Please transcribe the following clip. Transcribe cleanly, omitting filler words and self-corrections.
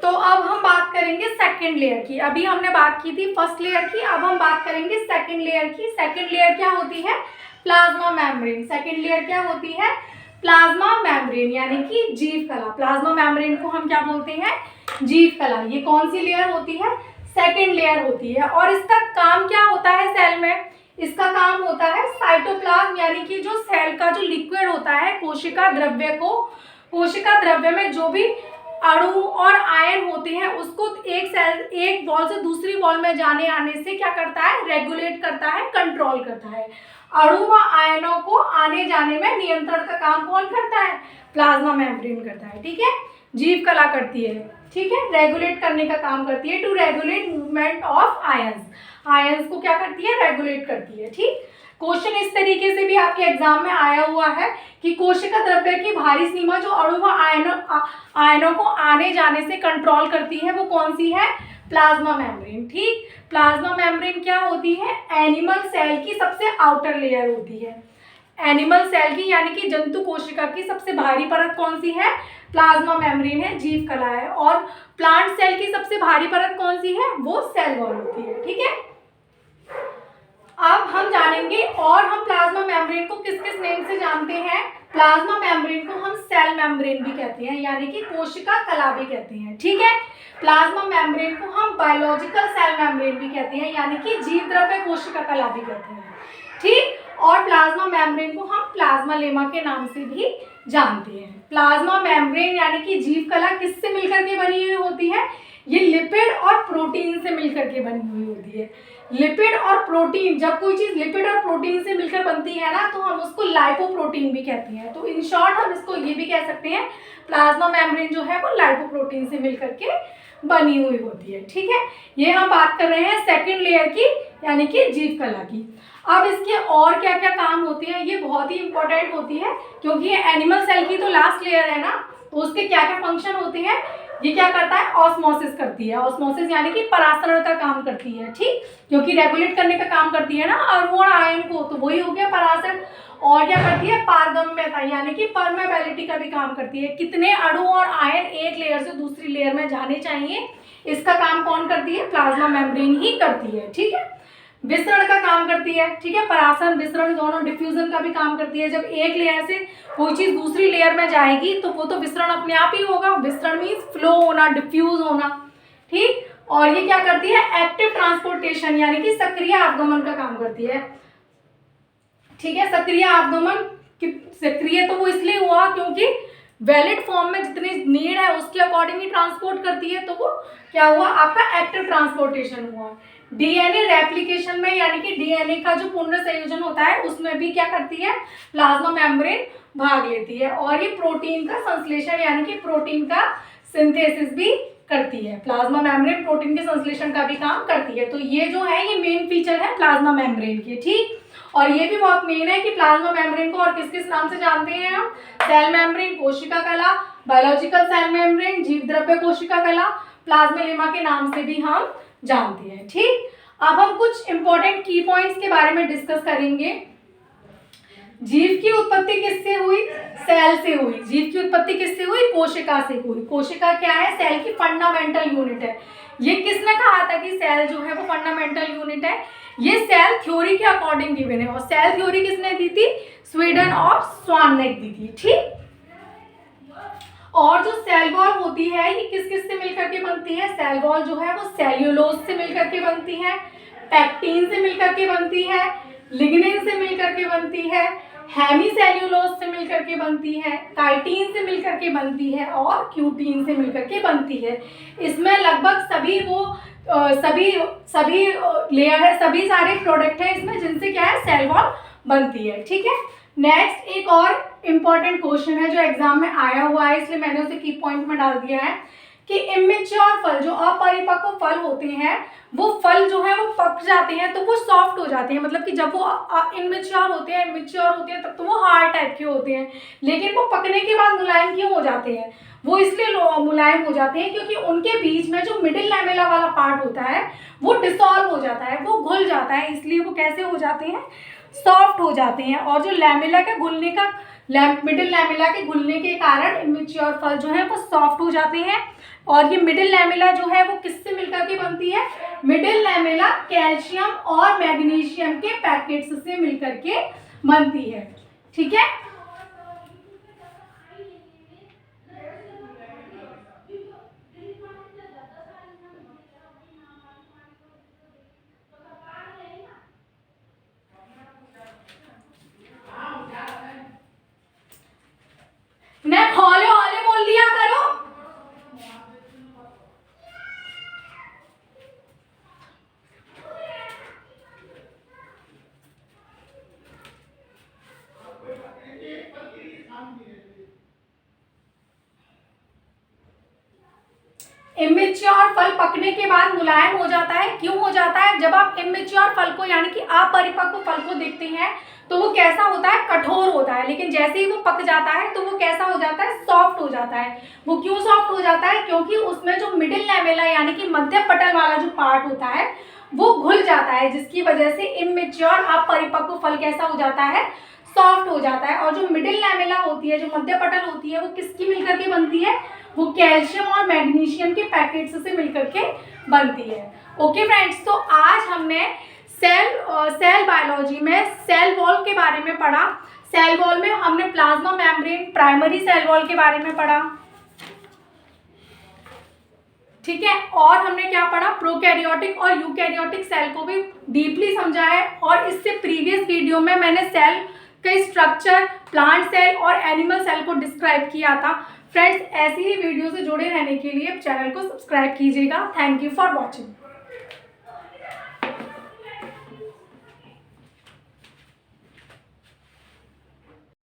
तो अब हम बात करेंगे सेकंड लेयर की। अभी हमने बात की थी फर्स्ट लेयर की, अब हम बात करेंगे सेकंड लेयर की। सेकंड लेयर क्या होती है? Plasma membrane. सेकंड लेयर क्या होती है? प्लाज्मा मेम्ब्रेन यानी कि जीव कला। प्लाज्मा मेम्ब्रेन को हम क्या बोलते हैं? जीव कला। ये कौन सी लेयर होती है? सेकंड लेयर होती है। और इसका काम क्या होता है सेल में? इसका काम होता है साइटोप्लाज्म यानी कि जो सेल का जो लिक्विड होता है, कोशिका द्रव्य को, कोशिका द्रव्य में जो भी अणु और आयन होते हैं उसको एक वॉल से दूसरी वॉल में जाने आने से क्या करता है? रेगुलेट करता है, कंट्रोल करता है। अणु व आयनों को आने जाने में नियंत्रण का काम कौन करता है? प्लाज्मा मेम्ब्रेन करता है। ठीक है, जीव कला करती है। ठीक है, रेगुलेट करने का काम करती है, to regulate movement of ions. Ions को क्या करती है? रेगुलेट करती है। ठीक, क्वेश्चन इस तरीके से भी आपके एग्जाम में आया हुआ है कि कोशिका द्रव्य की बाहरी सीमा जो अणु व आयनों को आने जाने से कंट्रोल करती है वो कौन सी है? Plasma membrane. ठीक, प्लाज्मा मेम्ब्रेन क्या होती है? एनिमल सेल की सबसे आउटर लेयर होती है। एनिमल सेल की यानी कि जंतु कोशिका की सबसे बाहरी परत कौन सी है? प्लाज्मा मेम्ब्रेन है, जीव कला है। और प्लांट सेल की सबसे बाहरी परत कौन सी है? वो सेल वॉल होती है। ठीक है, अब हम जानेंगे और हम प्लाज्मा मेम्ब्रेन को किस किस नेम से जानते हैं। प्लाज्मा मेम्ब्रेन को हम सेल मेम्ब्रेन भी कहते हैं यानी कि कोशिका कला भी कहते हैं। ठीक है, प्लाज्मा मेम्ब्रेन को हम बायोलॉजिकल सेल मेम्ब्रेन भी कहते हैं यानी कि जीव द्रव्य कोशिका कला भी कहते हैं। ठीक, और प्लाज्मा मेम्ब्रेन को हम प्लाज्मा लेमा के नाम से भी जानते हैं। प्लाज्मा मेम्ब्रेन यानी कि जीव कला किससे मिलकर के बनी हुई होती है? ये लिपिड और प्रोटीन से मिलकर के बनी हुई होती है। लिपिड और प्रोटीन, जब कोई चीज लिपिड और प्रोटीन से मिलकर बनती है ना तो हम उसको लाइपोप्रोटीन भी कहते हैं। तो इन शॉर्ट हम इसको ये भी कह सकते हैं प्लाज्मा मेम्ब्रेन जो है वो लाइपोप्रोटीन से मिलकर के बनी हुई होती है। ठीक है, ये हम बात कर रहे हैं सेकंड लेयर की यानी कि जीव कला की। अब इसके और क्या क्या काम होते हैं ये बहुत ही इंपॉर्टेंट होती है क्योंकि ये एनिमल सेल की तो लास्ट लेयर है ना, तो उसके क्या क्या फंक्शन होते हैं? ये क्या करता है? ऑस्मोसिस करती है। ऑस्मोसिस यानी कि परासरण का काम करती है। ठीक, क्योंकि रेगुलेट करने का काम करती है ना अणु और आयन को, तो वही हो गया परासरण। और क्या करती है? पारगम्यता यानी कि परमेबिलिटी का भी काम करती है। कितने अणु और आयन एक लेयर से दूसरी लेयर में जाने चाहिए, इसका काम कौन करती है? प्लाज्मा मेम्ब्रेन ही करती है। ठीक है, विसरण का काम करती है। ठीक है, परासरण विसरण दोनों, डिफ्यूजन का भी काम करती है। जब एक लेयर से कोई चीज दूसरी लेयर में जाएगी तो वो तो विसरण अपने आप ही होगा। विसरण मीन्स फ्लो होना, डिफ्यूज होना। ठीक, और ये क्या करती है? एक्टिव ट्रांसपोर्टेशन यानी कि सक्रिय आगमन का काम करती है। ठीक है, सक्रिय आगमन, सक्रिय तो वो इसलिए हुआ क्योंकि वैलिड फॉर्म में जितनी नीड है उसके अकॉर्डिंग ही ट्रांसपोर्ट करती है, तो वो क्या हुआ? आपका एक्टिव ट्रांसपोर्टेशन हुआ। डीएनए रेप्लिकेशन में यानी कि डीएनए का जो पुनः संयोजन होता है उसमें भी क्या करती है? प्लाज्मा मेम्ब्रेन भाग लेती है। और ये प्रोटीन का संश्लेषण यानी कि प्रोटीन का सिंथेसिस भी करती है। प्लाज्मा मेम्ब्रेन प्रोटीन के संश्लेषण का भी काम करती है। तो ये जो है ये मेन फीचर है प्लाज्मा मेम्ब्रेन के। ठीक, और ये भी बहुत मेन है कि प्लाज्मा मेम्ब्रेन को और किस किस नाम से जानते हैं हम? सेल मेम्ब्रेन, कोशिका कला, बायोलॉजिकल सेल मेम्ब्रेन, जीव द्रव्य कोशिका कला, प्लाज्मा लेमा के नाम से भी हम जानते हैं। ठीक, अब हम कुछ इंपॉर्टेंट की पॉइंट्स के बारे में डिस्कस करेंगे। जीव की उत्पत्ति किससे हुई? सेल से हुई। जीव की उत्पत्ति किससे हुई? कोशिका से हुई। कोशिका क्या है? सेल की फंडामेंटल यूनिट है। ये किसने कहा था कि सेल जो है वो फंडामेंटल यूनिट है? ये सेल थ्योरी के अकॉर्डिंग गिवन है। और सेल थ्योरी किसने दी थी? स्वीडन और स्वान ने दी थी। ठीक, और जो सेल वॉल होती है ये किस किस से मिलकर के बनती है? सेल वॉल जो है वो सेल्यूलोज से मिलकर के बनती है, पैक्टीन से मिलकर के बनती है, लिग्निन से मिलकर के बनती है, हेमीसेल्यूलोज से मिलकर के बनती है, काइटिन से मिलकर के बनती है और क्यूटीन से मिलकर के बनती है। इसमें लगभग सभी लेयर है, सभी सारे प्रोडक्ट है इसमें जिनसे क्या है? सेल वॉल बनती है। ठीक है, नेक्स्ट एक और इम्पॉर्टेंट क्वेश्चन है जो एग्जाम में आया हुआ है, इसलिए मैंने उसे की पॉइंट में डाल दिया है कि इमेच्योर फल, जो अपरिपक्व फल होते हैं, वो फल जो है वो पक जाते हैं तो वो सॉफ्ट हो जाते हैं। मतलब कि जब वो इमेच्योर होते हैं तब तो वो हार्ड टाइप के होते हैं, लेकिन वो पकने के बाद मुलायम क्यों हो जाते हैं? वो इसलिए मुलायम हो जाते हैं क्योंकि उनके बीच में जो मिडिल लैमेला वाला पार्ट होता है वो डिसॉल्व हो जाता है, वो घुल जाता है, इसलिए वो कैसे हो जाते हैं? सॉफ्ट हो जाते हैं। और जो लैमेला का घुलने का मिडिल लैमेला के घुलने के कारण इमेच्योर फल जो है वो सॉफ्ट हो जाते हैं। और ये मिडिल लैमेला जो है वो किससे मिलकर के बनती है? मिडिल लैमेला कैल्शियम और मैग्नीशियम के पैकेट्स से मिलकर के बनती है। ठीक है, मैं हौले हौले बोल दिया करो। इमेच्योर फल पकने के बाद मुलायम हो जाता है। क्यों हो जाता है? जब आप इमेच्योर फल को यानी कि अपरिपक्व फल को देखते हैं तो वो कैसा होता है? कठोर होता है। लेकिन जैसे ही वो पक जाता है तो वो कैसा हो जाता है? सॉफ्ट हो जाता है। वो क्यों सॉफ्ट हो जाता है? क्योंकि उसमें जो मिडिल लैमेला यानी कि मध्य पटल वाला जो पार्ट होता है वो घुल जाता है, जिसकी वजह से इमेच्योर अपरिपक्व फल कैसा हो जाता है? सॉफ्ट हो जाता है। और जो मिडिल लैमेला होती है, जो मध्य पटल होती है, वो किसकी मिलकर के बनती है? वो कैल्शियम और मैग्नीशियम के पैकेट्स से मिलकर के बनती है। ओके फ्रेंड्स, तो आज हमने सेल बायोलॉजी में सेल वॉल के बारे में पढ़ा। सेल वॉल में हमने plasma membrane, primary cell wall के बारे में पढ़ा। ठीक है, और हमने क्या पढ़ा? प्रोकैरियोटिक और यूकैरियोटिक सेल को भी डीपली समझा है। और इससे प्रीवियस वीडियो में मैंने सेल के स्ट्रक्चर, प्लांट सेल और एनिमल सेल को डिस्क्राइब किया था। फ्रेंड्स, ऐसी ही वीडियो से जुड़े रहने के लिए चैनल को सब्सक्राइब कीजिएगा। Thank you for watching.